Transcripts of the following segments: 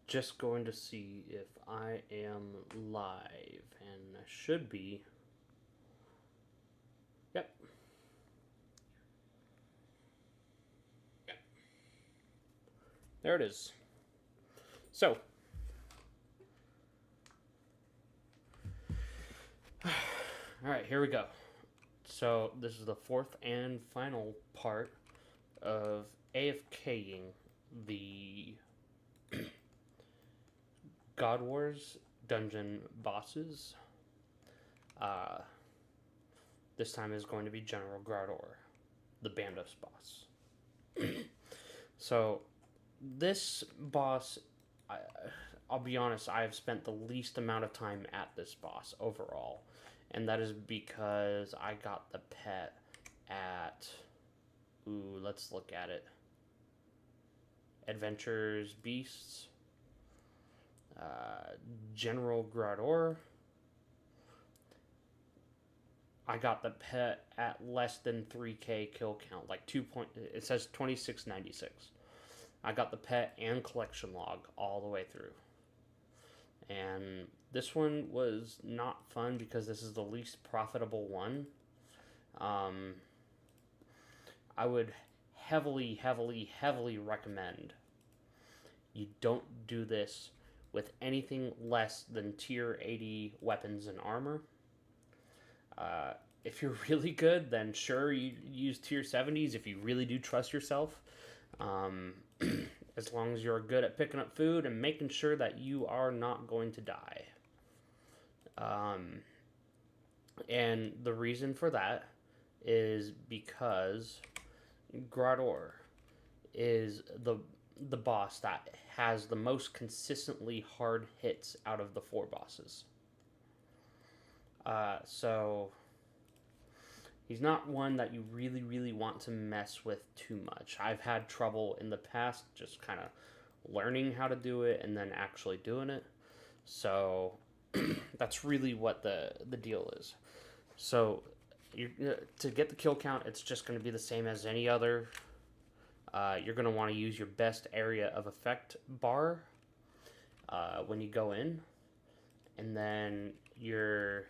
just going to see if I am live, and I should be. Yep. There it is. So, all right, here we go. So, this is the fourth and final part of AFKing the God Wars dungeon bosses. This time is going to be General Graardor, the Bandos boss. So, this boss, I'll be honest, I have spent the least amount of time at this boss overall. And that is because I got the pet at... Ooh, let's look at it. Adventures Beasts. General Graardor. I got the pet at less than 3k kill count, like it says 2696. I got the pet and collection log all the way through. And this one was not fun because this is the least profitable one. I would heavily recommend you don't do this with anything less than tier 80 weapons and armor. If you're really good, then sure, you use tier 70s if you really do trust yourself. As long as you're good at picking up food and making sure that you are not going to die. And the reason for that is because Graardor is the boss that has the most consistently hard hits out of the 4 bosses. So he's not one that you really want to mess with too much. I've had trouble in the past just kind of learning how to do it and then actually doing it. So that's really what the deal is. So to get the kill count, it's just going to be the same as any other. You're going to want to use your best area of effect bar when you go in. And then your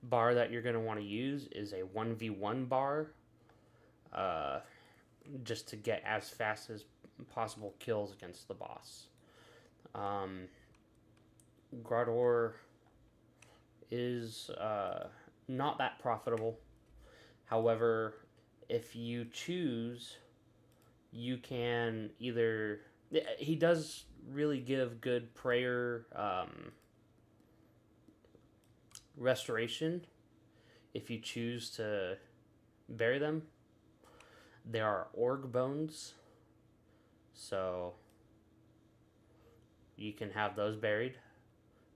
bar that you're going to want to use is a 1v1 bar. Just to get as fast as possible kills against the boss. Graardor is not that profitable. However, if you choose, you can either... He does really give good prayer restoration if you choose to bury them. There are org bones, so you can have those buried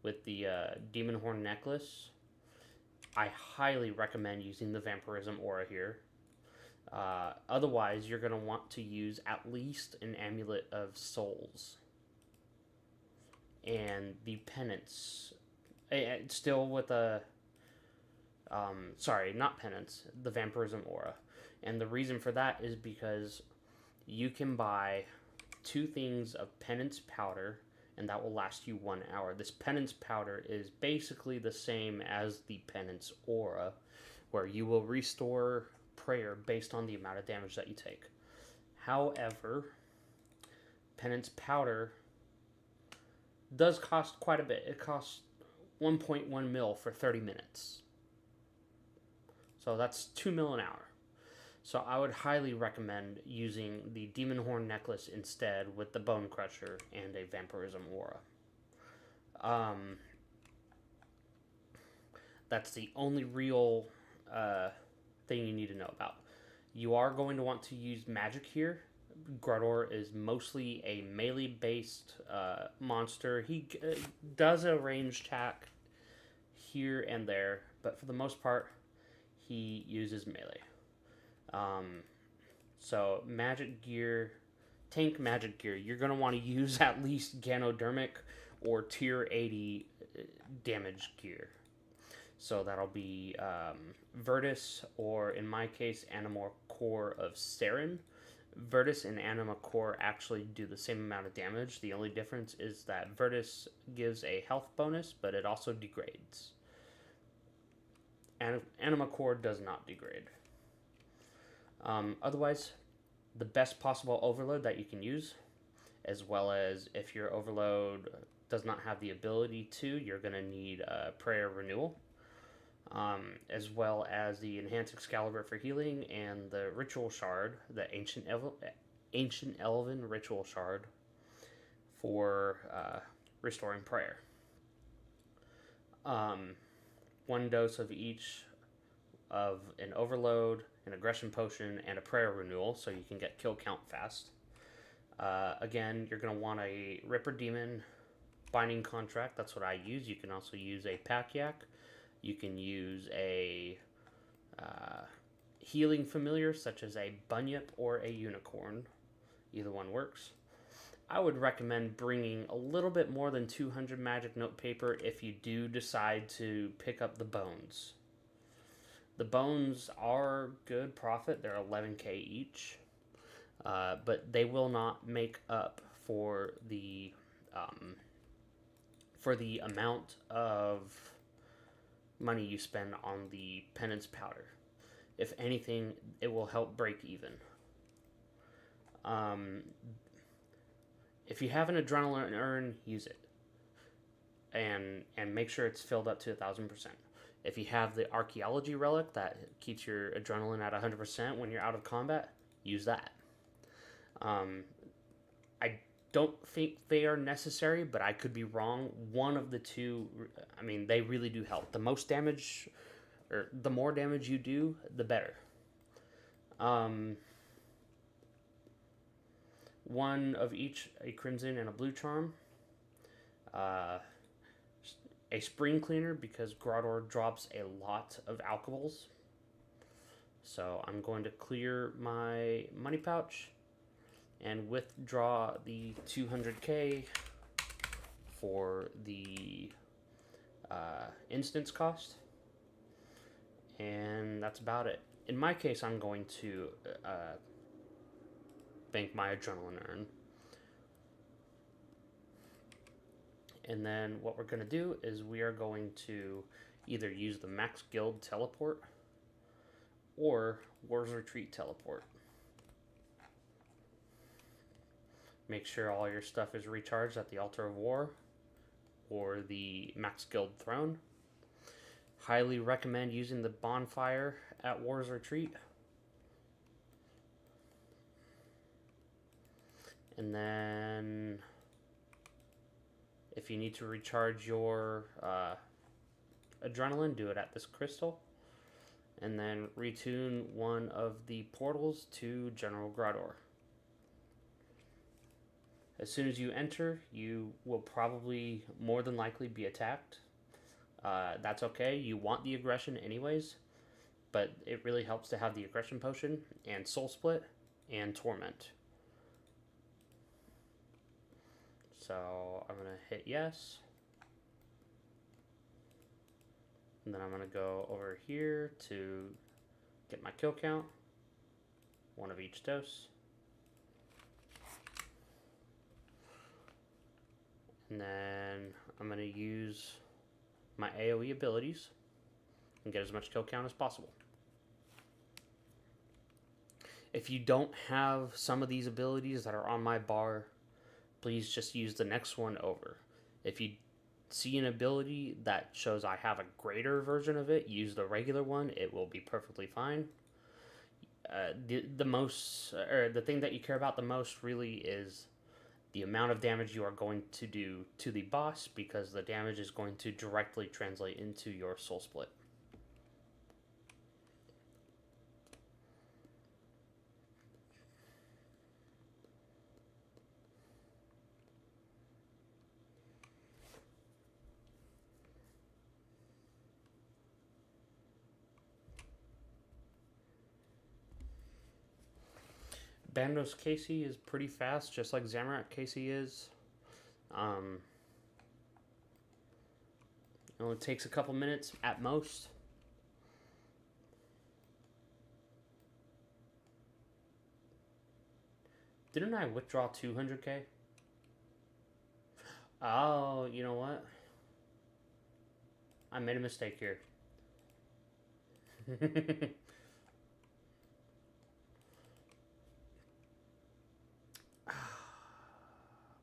with the demon horn necklace. I highly recommend using the vampirism aura here. Otherwise, you're going to want to use at least an amulet of souls and the penance. Still with a sorry, not penance, the vampirism aura. And the reason for that is because you can buy 2 things of penance powder, and that will last you 1 hour. This penance powder is basically the same as the penance aura, where you will restore prayer based on the amount of damage that you take. However, penance powder does cost quite a bit. It costs 1.1 mil for 30 minutes. So that's 2 mil an hour. So I would highly recommend using the Demon Horn Necklace instead with the Bone Crusher and a Vampirism Aura. That's the only real thing you need to know about. You are going to want to use magic here. Graardor is mostly a melee-based monster. He does a range attack here and there, but for the most part, he uses melee. So magic gear, tank magic gear, you're going to want to use at least Ganodermic or tier 80 damage gear. So that'll be Virtus, or in my case, Animal Core of Saren. Virtus and Anima Core actually do the same amount of damage. The only difference is that Virtus gives a health bonus, but it also degrades. Anima Core does not degrade. Otherwise, the best possible overload that you can use, as well as if your overload does not have the ability to, you're going to need a Prayer Renewal, as well as the Enhanced Excalibur for healing and the Ritual Shard, the Ancient Elven Ritual Shard for restoring prayer. 1 dose of each of an Overload, an Aggression Potion, and a Prayer Renewal, so you can get kill count fast. Again, you're going to want a Ripper Demon Binding Contract. That's what I use. You can also use a Pack Yak. You can use a Healing Familiar, such as a Bunyip or a Unicorn. Either one works. I would recommend bringing a little bit more than 200 magic note paper if you do decide to pick up the bones. The bones are good profit. They're 11k each. But they will not make up for the amount of money you spend on the penance powder. If anything, it will help break even. If you have an adrenaline urn, use it, and make sure it's filled up to 1,000%. If you have the archaeology relic that keeps your adrenaline at 100% when you're out of combat, use that. I don't think they are necessary, but I could be wrong. One of the two, I mean, they really do help. The most damage, or the more damage you do, the better. One of each, a crimson and a blue charm. A spring cleaner, because Graardor drops a lot of alcohols. So I'm going to clear my money pouch and withdraw the 200k for the instance cost. And that's about it. In my case, I'm going to bank my adrenaline urn. And then what we're going to do is we are going to either use the Max Guild teleport or War's Retreat teleport. Make sure all your stuff is recharged at the Altar of War or the Max Guild throne. Highly recommend using the bonfire at War's Retreat. And then if you need to recharge your adrenaline, do it at this crystal. And then retune one of the portals to General Graardor. As soon as you enter, you will probably more than likely be attacked. That's okay. You want the aggression anyways, but it really helps to have the aggression potion and soul split and torment. So I'm going to hit yes. And then I'm going to go over here to get my kill count. 1 of each dose. And then I'm going to use my AoE abilities and get as much kill count as possible. If you don't have some of these abilities that are on my bar, please just use the next one over. If you see an ability that shows I have a greater version of it, use the regular one. It will be perfectly fine. The thing that you care about the most really is the amount of damage you are going to do to the boss, because the damage is going to directly translate into your soul split. Bandos Casey is pretty fast, just like Zamorak Casey is. It only takes a couple minutes at most. Didn't I withdraw 200k? Oh, you know what? I made a mistake here.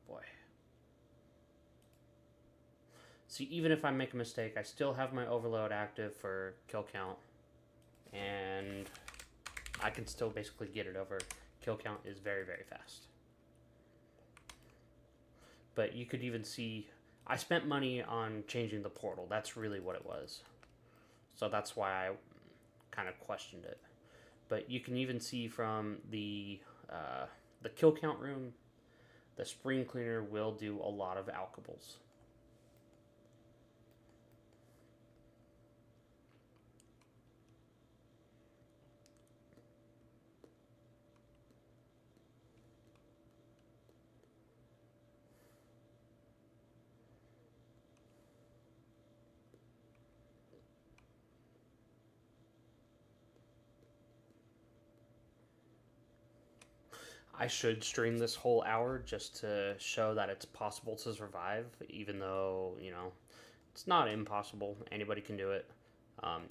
Boy. See, even if I make a mistake, I still have my overload active for kill count. And I can still basically get it over. Kill count is very, very fast. But you could even see, I spent money on changing the portal. That's really what it was. So that's why I kind of questioned it. But you can even see from the kill count room, the spring cleaner will do a lot of alkables. I should stream this whole hour just to show that it's possible to survive, even though, you know, it's not impossible. Anybody can do it.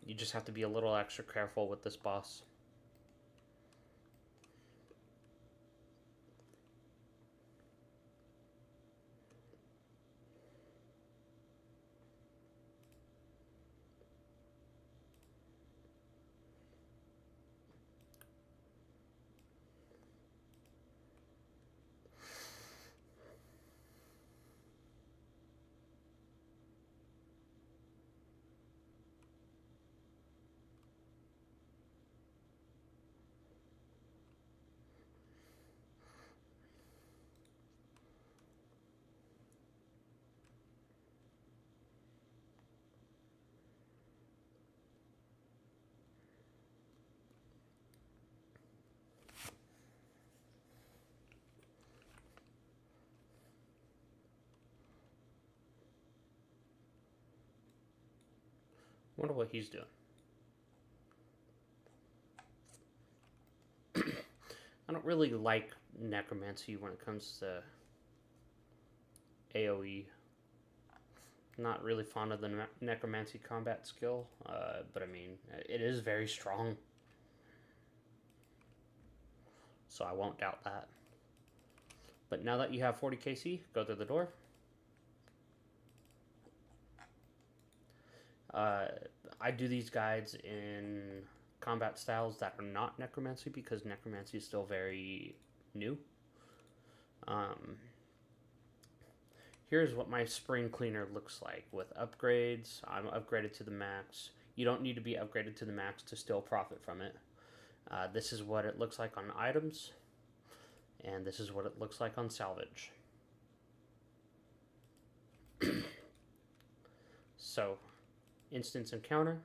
You just have to be a little extra careful with this boss. Wonder what he's doing. I don't really like necromancy when it comes to AoE. Not really fond of the necromancy combat skill, but I mean, it is very strong. So I won't doubt that. But now that you have 40 KC, go through the door. I do these guides in combat styles that are not necromancy because necromancy is still very new. Here's what my spring cleaner looks like with upgrades. I'm upgraded to the max. You don't need to be upgraded to the max to still profit from it. This is what it looks like on items, and this is what it looks like on salvage. So, instance encounter.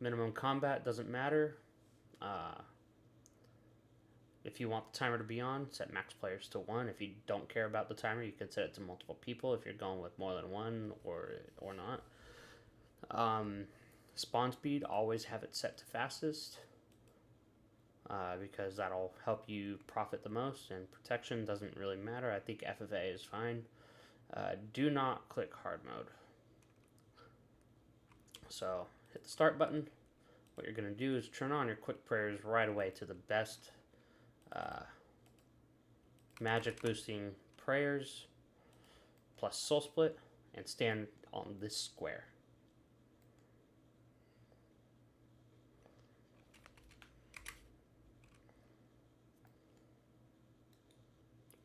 Minimum combat doesn't matter. If you want the timer to be on, set max players to 1. If you don't care about the timer, you can set it to multiple people if you're going with more than one or not. Spawn speed, always have it set to fastest because that'll help you profit the most, and protection doesn't really matter. I think FFA is fine. Do not click hard mode. So hit the start button. What you're going to do is turn on your quick prayers right away to the best magic boosting prayers plus soul split, and stand on this square.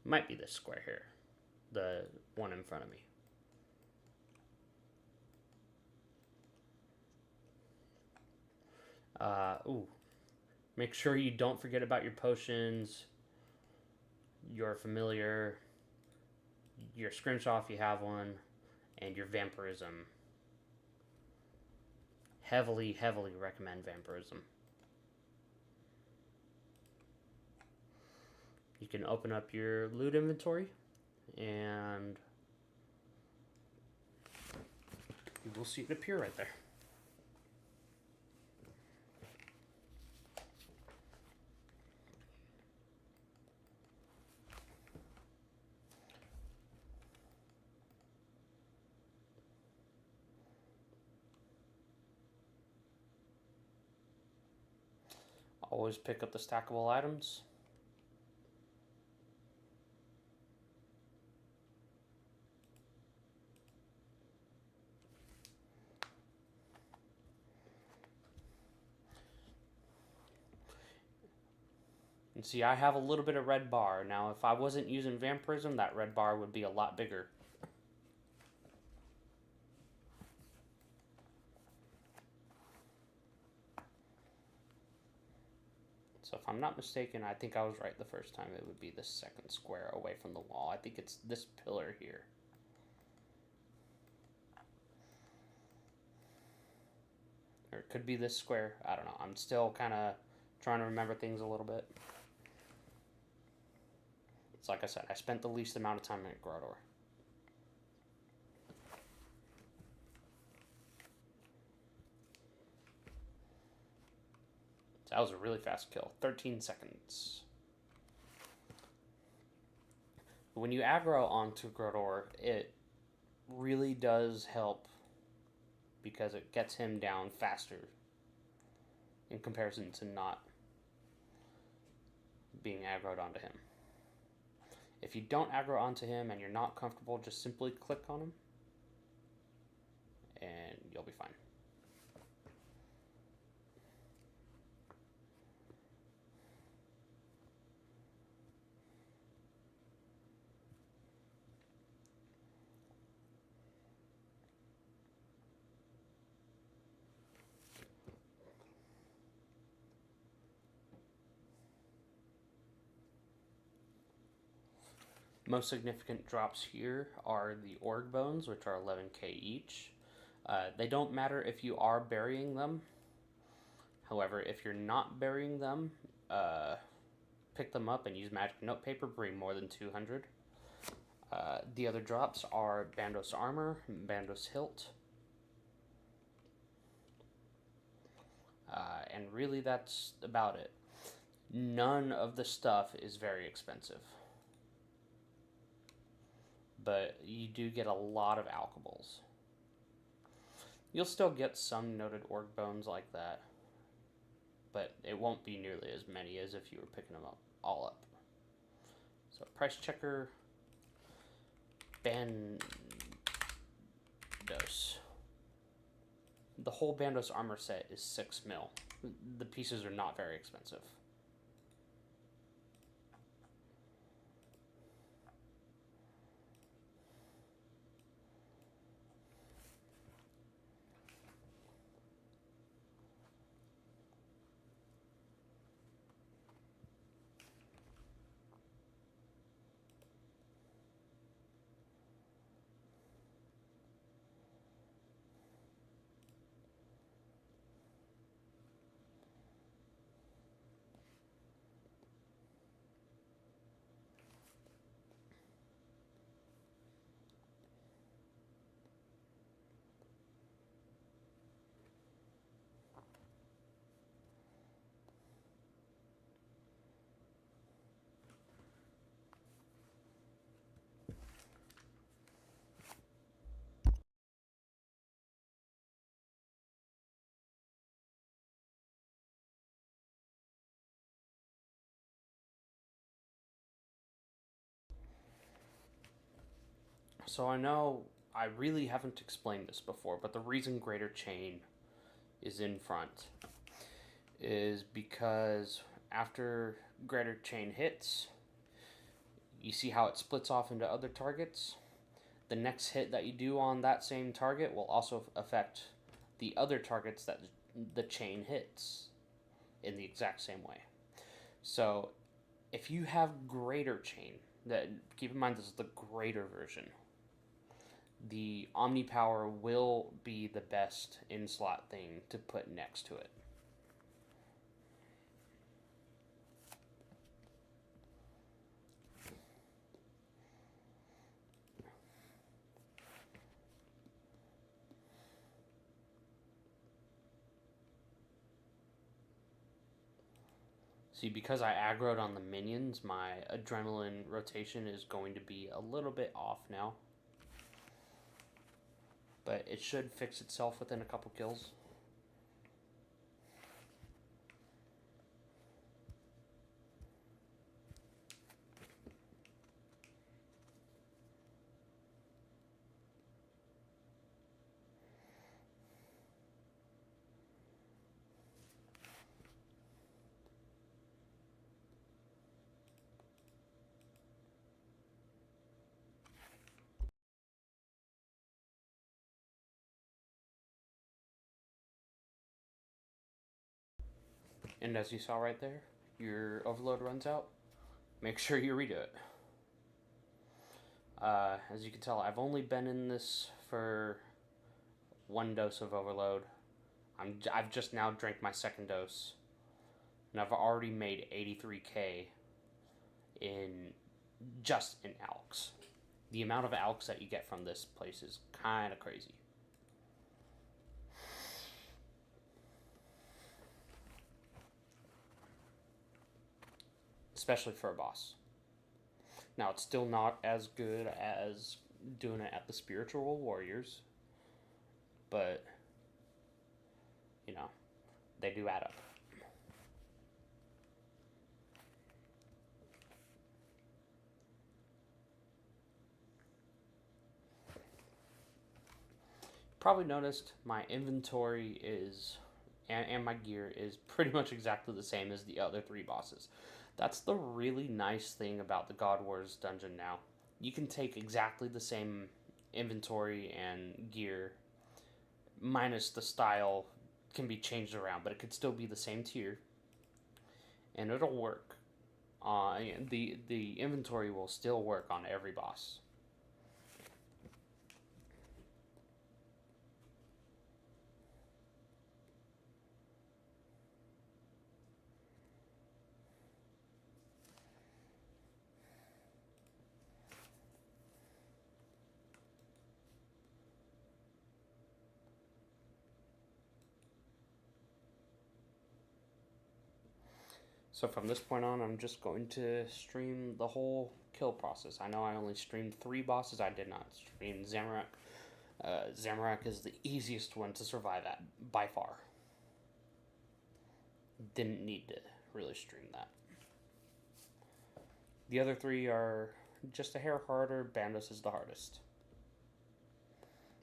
Might be this square here, the one in front of me. Make sure you don't forget about your potions, your familiar, your scrimshaw if you have one, and your vampirism. Heavily, heavily recommend vampirism. You can open up your loot inventory, and you will see it appear right there. Always pick up the stackable items. And see, I have a little bit of red bar. Now, if I wasn't using vampirism, that red bar would be a lot bigger. So if I'm not mistaken, I think I was right the first time. It would be the second square away from the wall. I think it's this pillar here. Or it could be this square. I don't know. I'm still kind of trying to remember things a little bit. It's like I said, I spent the least amount of time at Graardor. So that was a really fast kill. 13 seconds. When you aggro onto Graardor, it really does help because it gets him down faster in comparison to not being aggroed onto him. If you don't aggro onto him and you're not comfortable, just simply click on him and you'll be fine. Most significant drops here are the org bones, which are 11k each. They don't matter if you are burying them. However, if you're not burying them, pick them up and use magic note paper, bring more than 200. The other drops are Bandos armor, Bandos hilt. And really that's about it. None of the stuff is very expensive. But you do get a lot of alkables. You'll still get some noted org bones like that, but it won't be nearly as many as if you were picking them up all up. So price checker, Bandos. The whole Bandos armor set is 6 mil. The pieces are not very expensive. So I know I really haven't explained this before, but the reason Greater Chain is in front is because after Greater Chain hits, you see how it splits off into other targets? The next hit that you do on that same target will also affect the other targets that the chain hits in the exact same way. So if you have Greater Chain, that keep in mind this is the greater version, the Omni Power will be the best in-slot thing to put next to it. See, because I aggroed on the minions, my adrenaline rotation is going to be a little bit off now. But it should fix itself within a couple kills. And as you saw right there, your overload runs out. Make sure you redo it. As you can tell, I've only been in this for 1 dose of overload. I've just now drank my 2nd dose, and I've already made 83k in alks. The amount of alks that you get from this place is kind of crazy. Especially for a boss. Now, it's still not as good as doing it at the Spiritual Warriors, but, you know, they do add up. Probably noticed my inventory is, and my gear is pretty much exactly the same as the other 3 bosses. That's the really nice thing about the God Wars dungeon now. You can take exactly the same inventory and gear, minus the style can be changed around, but it could still be the same tier, and it'll work. The inventory will still work on every boss. So from this point on, I'm just going to stream the whole kill process. I know I only streamed 3 bosses. I did not stream Zamorak. Zamorak is the easiest one to survive at, by far. Didn't need to really stream that. The other 3 are just a hair harder. Bandos is the hardest.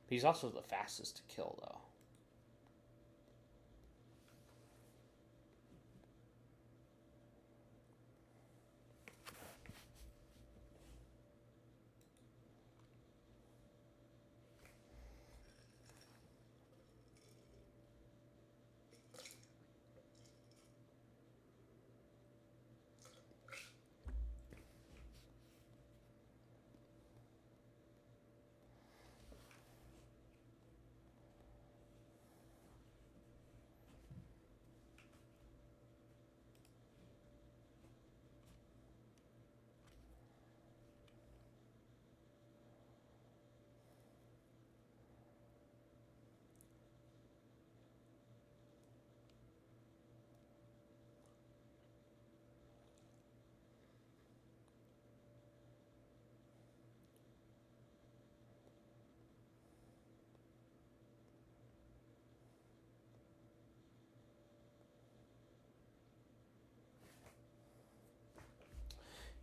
He's also the fastest to kill, though.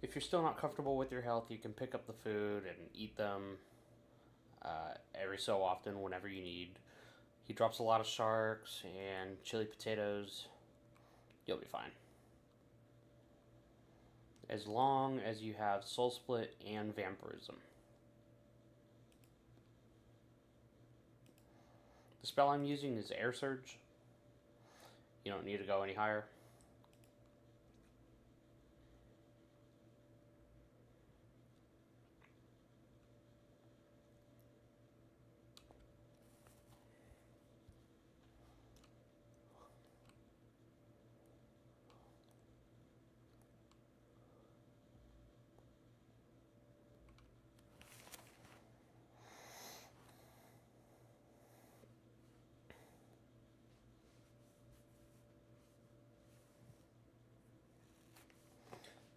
If you're still not comfortable with your health, you can pick up the food and eat them every so often whenever you need. He drops a lot of sharks and chili potatoes. You'll be fine. As long as you have Soul Split and Vampirism. The spell I'm using is Air Surge. You don't need to go any higher.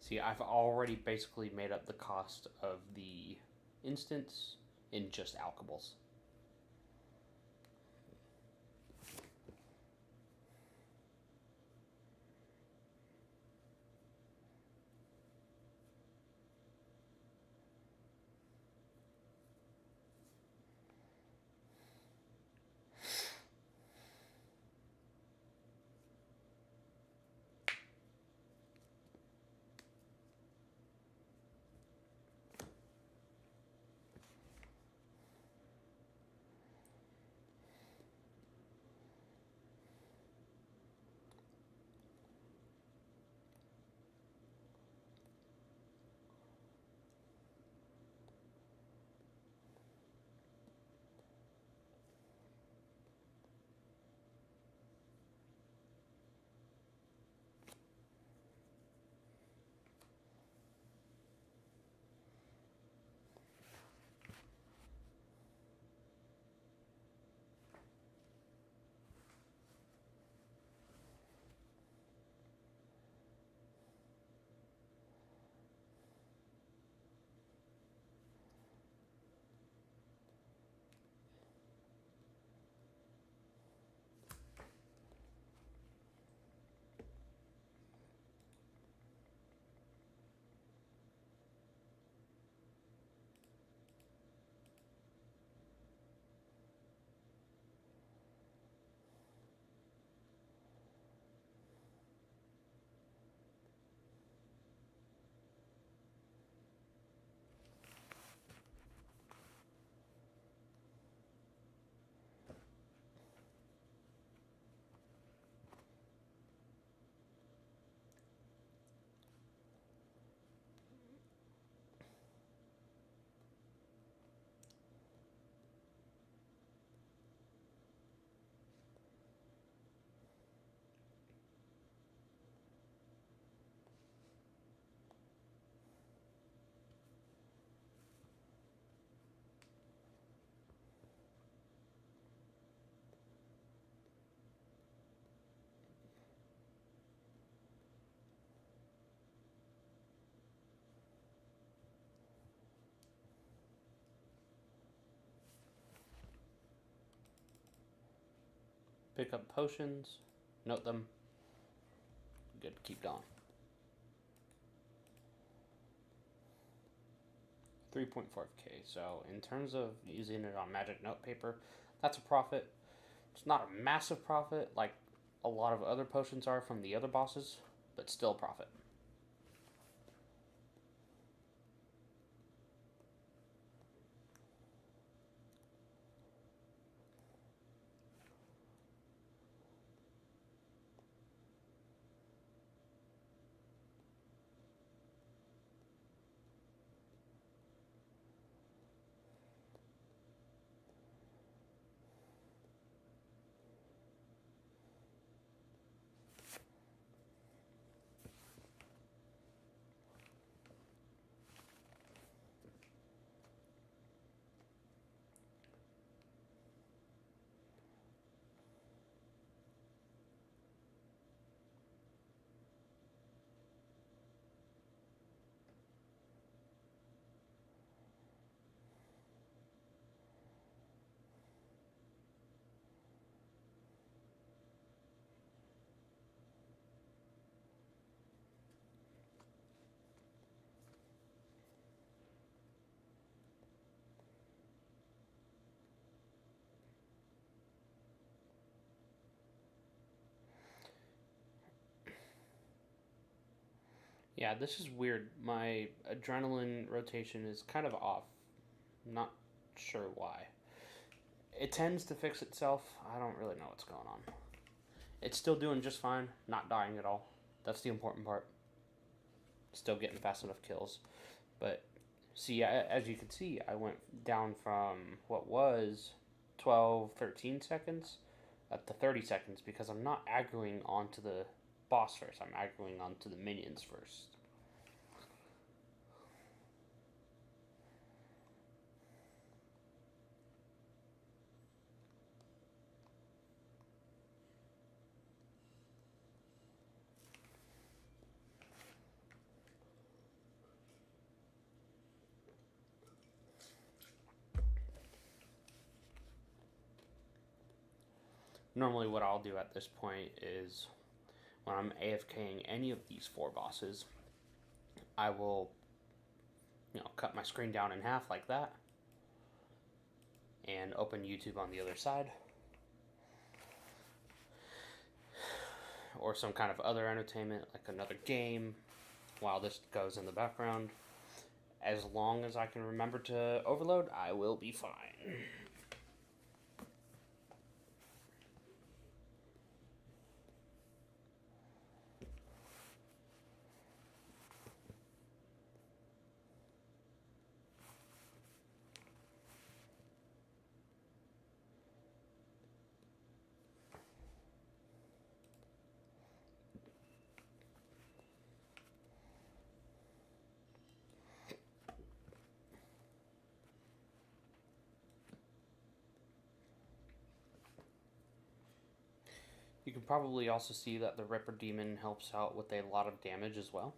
See, I've already basically made up the cost of the instance in just alchables. pick up potions, note them. Good, keep going. 3.4k. So in terms of using it on magic note paper, that's a profit. It's not a massive profit like a lot of other potions are from the other bosses, but still a profit. Yeah, this is weird. My adrenaline rotation is kind of off. Not sure why. It tends to fix itself. I don't really know what's going on. It's still doing just fine, not dying at all. That's the important part. Still getting fast enough kills. But see, as you can see, I went down from what was 12, 13 seconds up to 30 seconds because I'm not aggroing onto the boss first. I'm aggroing onto the minions first. Normally what I'll do at this point is when I'm AFKing any of these 4 bosses, I will, cut my screen down in half like that and open YouTube on the other side or some kind of other entertainment like another game while this goes in the background. As long as I can remember to overload, I will be fine. You can probably also see that the Ripper Demon helps out with a lot of damage as well.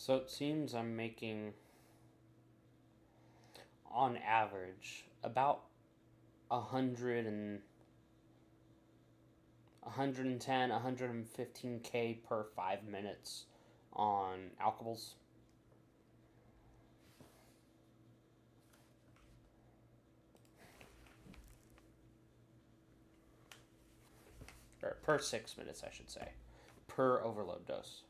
So it seems I'm making, on average, about 110, 115K per 5 minutes on alcohols. Or per 6 minutes, I should say. Per overload dose.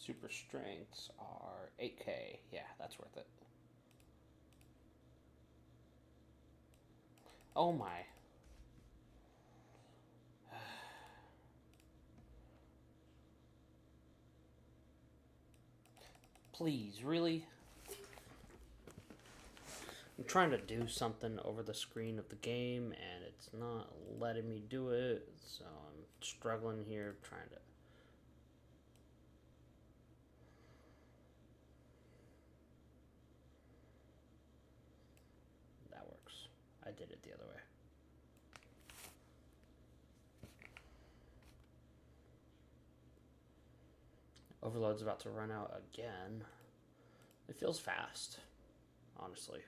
Super strengths are 8K. Yeah, that's worth it. Oh my. Please, really? I'm trying to do something over the screen of the game and it's not letting me do it, so I'm struggling here trying to. I did it the other way. Overload's about to run out again. It feels fast, honestly.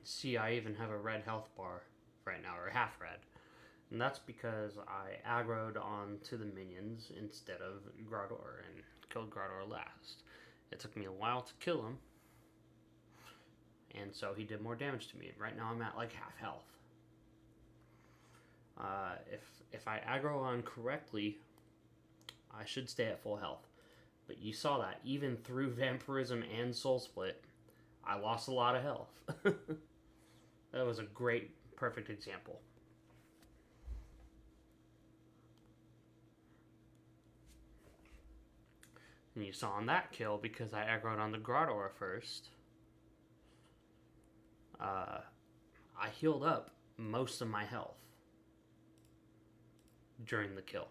see I even have a red health bar right now, or half red. And that's because I aggroed onto the minions instead of Graardor and killed Graardor last. It took me a while to kill him, and so he did more damage to me. Right now I'm at like half health. If I aggro on correctly, I should stay at full health. But you saw that even through Vampirism and Soul Split, I lost a lot of health. That was a great, perfect example. And you saw on that kill, because I aggroed on the Graardor first, I healed up most of my health during the kill.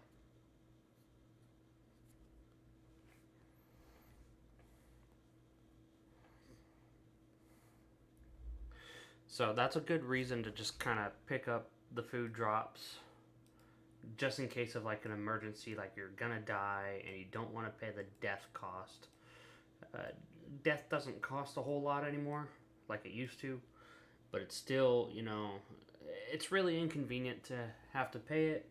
So that's a good reason to just kind of pick up the food drops, just in case of like an emergency, like you're gonna die and you don't want to pay the death cost. Death doesn't cost a whole lot anymore like it used to, but it's still, you know, it's really inconvenient to have to pay it,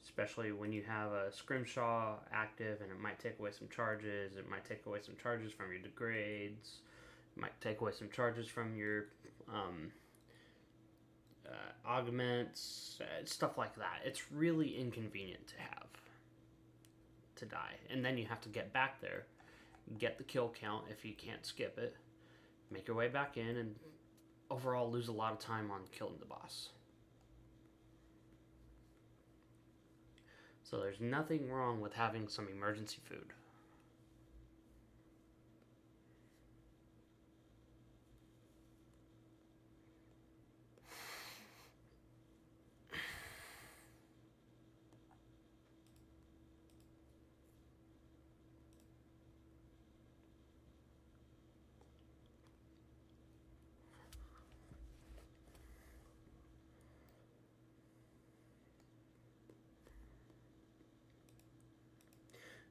especially when you have a Scrimshaw active, and it might take away some charges. It might take away some charges from your degrades. It might take away some charges from your augments, stuff like that. It's really inconvenient to have to die, and then you have to get back there, get the kill count if you can't skip it, make your way back in, and overall lose a lot of time on killing the boss. So there's nothing wrong with having some emergency food.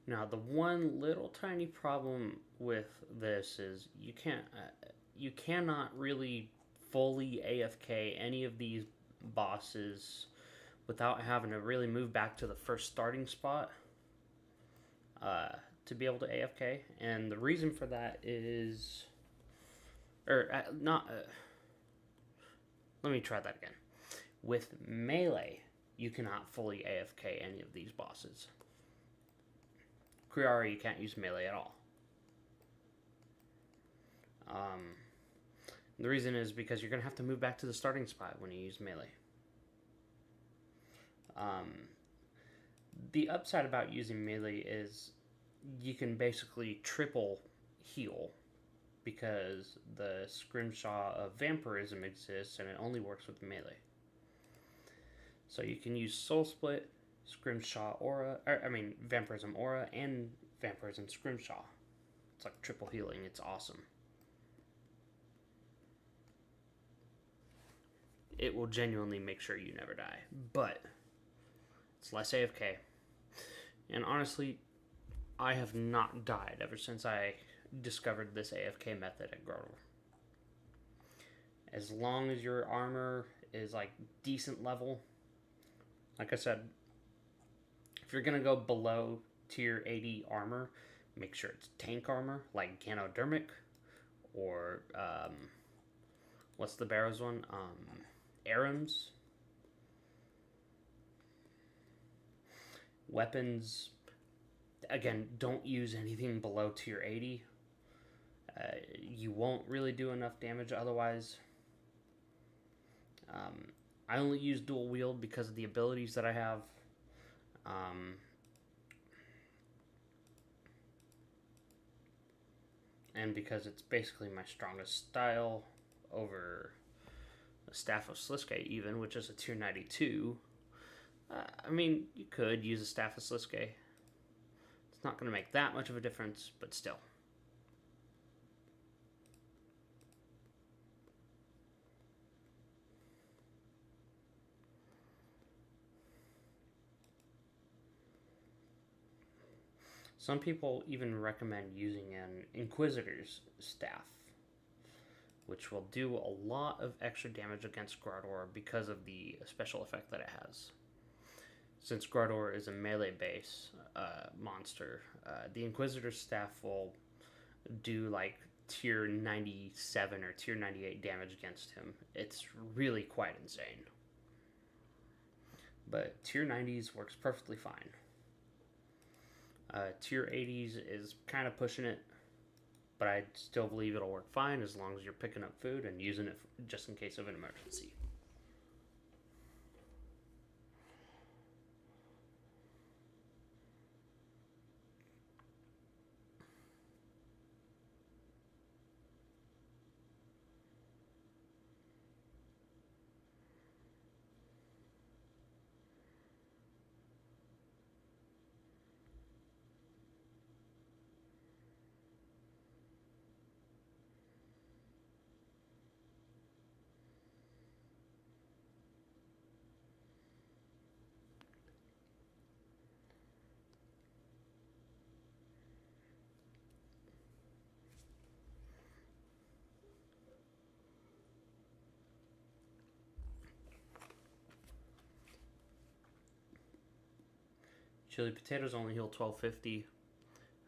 Now, the one little tiny problem with this is you cannot really fully AFK any of these bosses without having to really move back to the first starting spot to be able to AFK. And the reason for that is, let me try that again. With melee, you cannot fully AFK any of these bosses. Graardor, you can't use melee at all. The reason is because you're going to have to move back to the starting spot when you use melee. The upside about using melee is you can basically triple heal, because the Scrimshaw of Vampirism exists and it only works with melee. So you can use Soul Split, Scrimshaw Aura, Vampirism Aura, and Vampirism Scrimshaw. It's like triple healing. It's awesome. It will genuinely make sure you never die, but it's less AFK. And honestly, I have not died ever since I discovered this AFK method at Graardor. As long as your armor is like decent level, like I said, if you're going to go below tier 80 armor, make sure it's tank armor, like Ganodermic, or, what's the Barrows one? Arams. Weapons, again, don't use anything below tier 80. You won't really do enough damage otherwise. I only use dual wield because of the abilities that I have. And because it's basically my strongest style over the Staff of Sliske even, which is a tier 92. You could use a Staff of Sliske. It's not going to make that much of a difference, but still. Some people even recommend using an Inquisitor's staff. which will do a lot of extra damage against Graardor because of the special effect that it has. Since Graardor is a melee base monster, the Inquisitor's Staff will do like tier 97 or tier 98 damage against him. It's really quite insane. But tier 90s works perfectly fine. Tier 80s is kind of pushing it, but I still believe it'll work fine as long as you're picking up food and using it just in case of an emergency. Chili potatoes only heal 1250.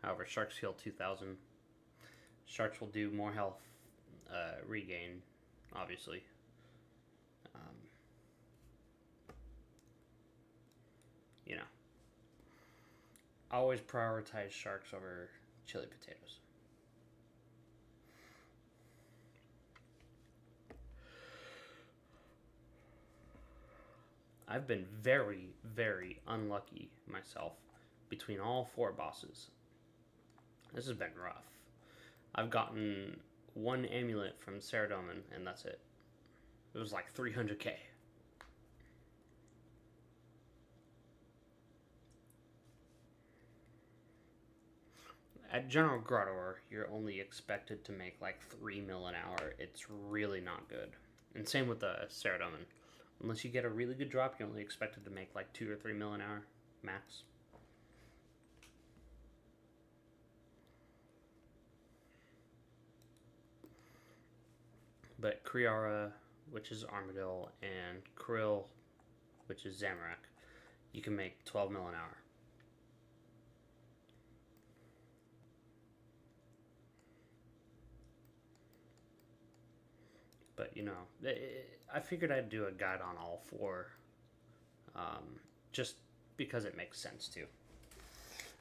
However, sharks heal 2000. Sharks will do more health regain, obviously. You know, I always prioritize sharks over chili potatoes. I've been very, very unlucky myself between all 4 bosses. This has been rough. I've gotten 1 amulet from Saradomin, and that's it. It was like 300k. At General Graardor, you're only expected to make like 3 mil an hour. It's really not good. And same with the Saradomin. Unless you get a really good drop, you're only expected to make like 2 or 3 mil an hour, max. But Kriara, which is Armadil, and Krill, which is Zamorak, you can make 12 mil an hour. But, you know, I figured I'd do a guide on all 4, just because it makes sense to.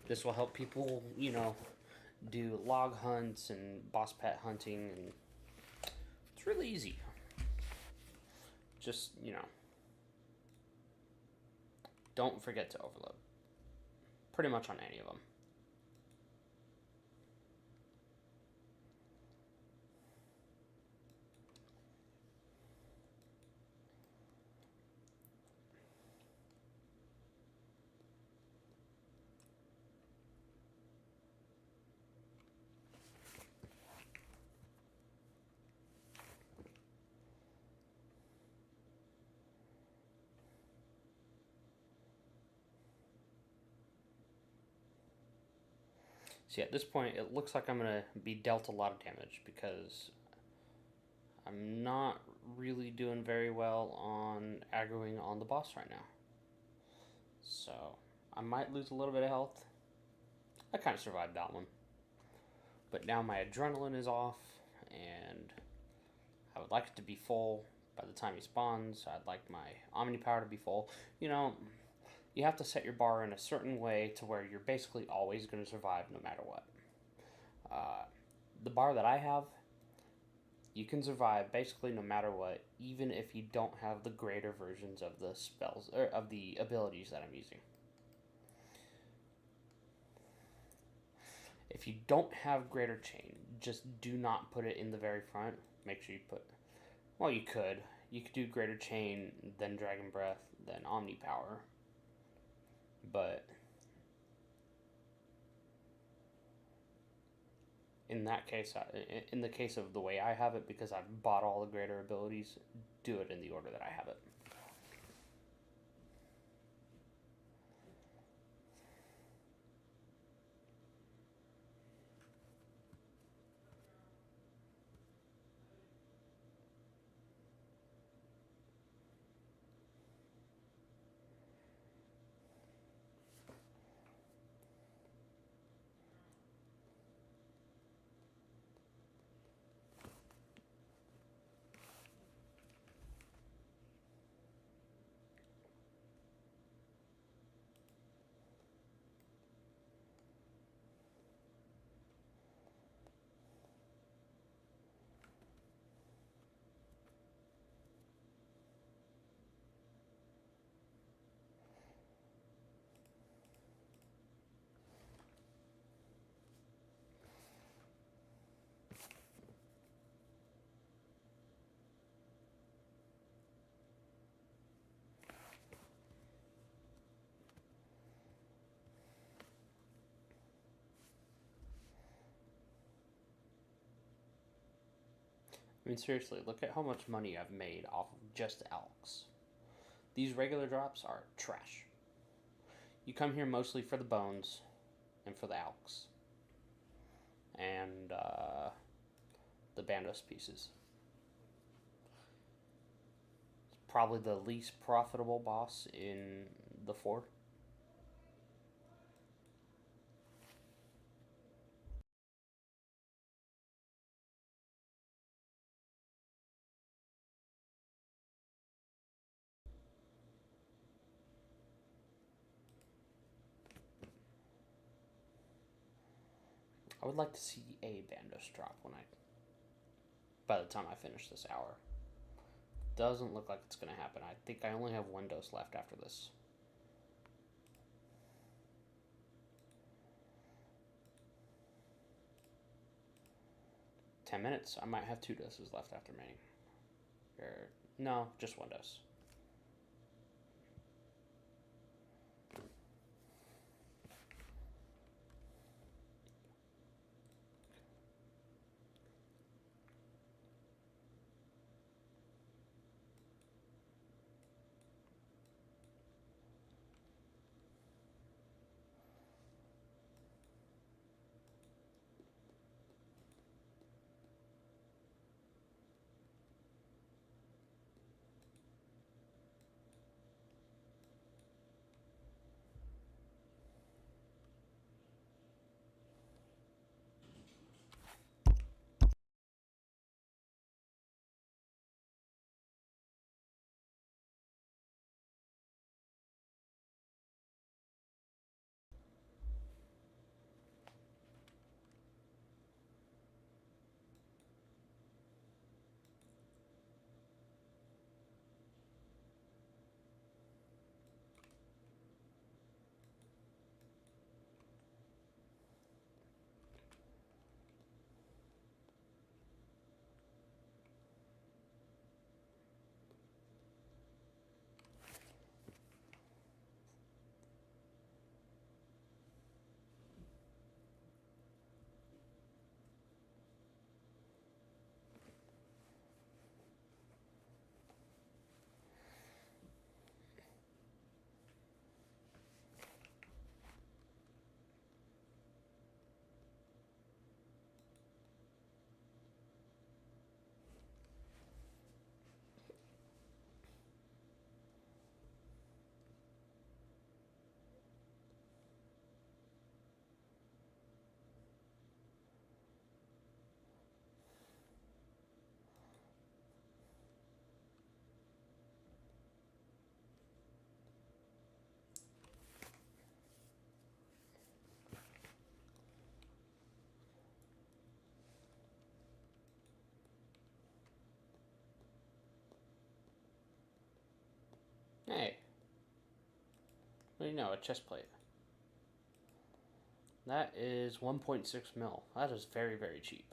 This will help people, you know, do log hunts and boss pet hunting, and it's really easy. Just, you know, don't forget to overload. Pretty much on any of them. See, at this point, it looks like I'm going to be dealt a lot of damage because I'm not really doing very well on aggroing on the boss right now. So, I might lose a little bit of health. I kind of survived that one. But now my adrenaline is off, and I would like it to be full by the time he spawns. I'd like my Omni power to be full. You know, you have to set your bar in a certain way to where you're basically always going to survive no matter what. The bar that I have, you can survive basically no matter what, even if you don't have the greater versions of the spells, or of the abilities that I'm using. If you don't have greater chain, just do not put it in the very front. Make sure you put, well, you could do greater chain, then dragon breath, then omni power. But in that case, in the case of the way I have it, because I've bought all the greater abilities, do it in the order that I have it. I mean, seriously, look at how much money I've made off of just elks. These regular drops are trash. You come here mostly for the bones and for the elks. And the Bandos pieces. It's probably the least profitable boss in the fort. I would like to see a Bandos drop by the time I finish this hour. Doesn't look like it's going to happen. I think I only have one dose left after this. $10. I might have 2 doses left after mating. No, just 1 dose. Hey. What do you know? A chest plate. That is 1.6 mil. That is very, very cheap.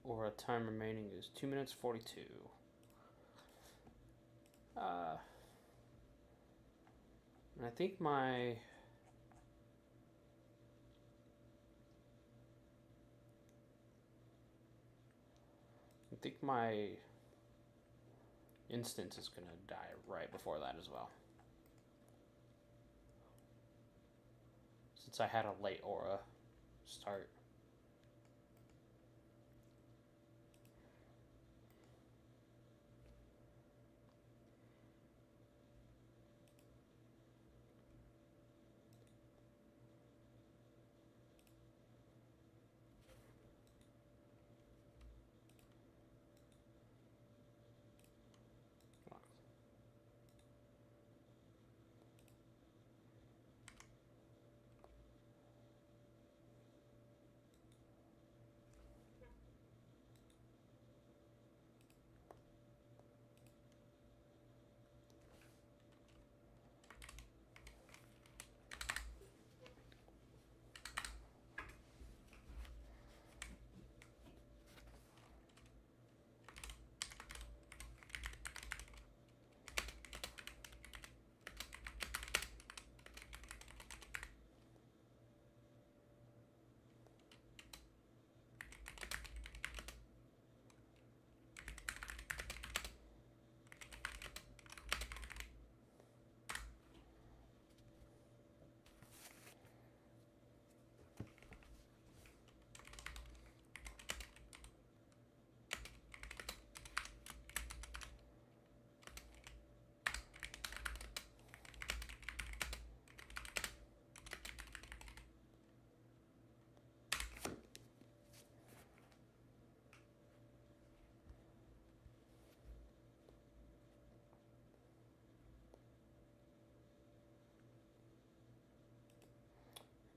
Aura time remaining is 2 minutes 42. And I think my instance is gonna die right before that as well. Since I had a late aura start.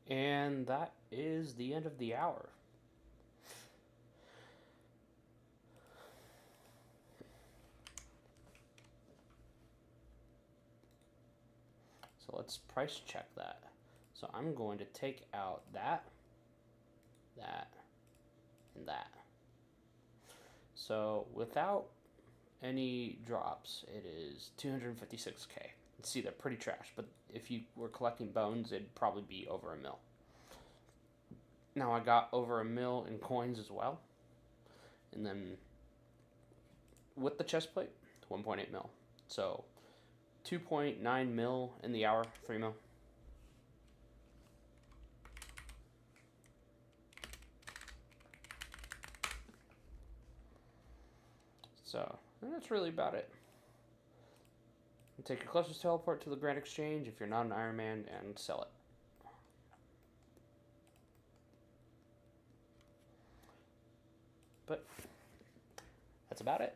And that is the end of the hour. So let's price check that. So I'm going to take out that, and that. So without any drops, it is 256k. See, they're pretty trash, but if you were collecting bones, it'd probably be over a mil. Now I got over a mil in coins as well. And then with the chest plate, 1.8 mil. So 2.9 mil in the hour, 3 mil. So that's really about it. Take your closest teleport to the Grand Exchange if you're not an Iron Man and sell it. But that's about it.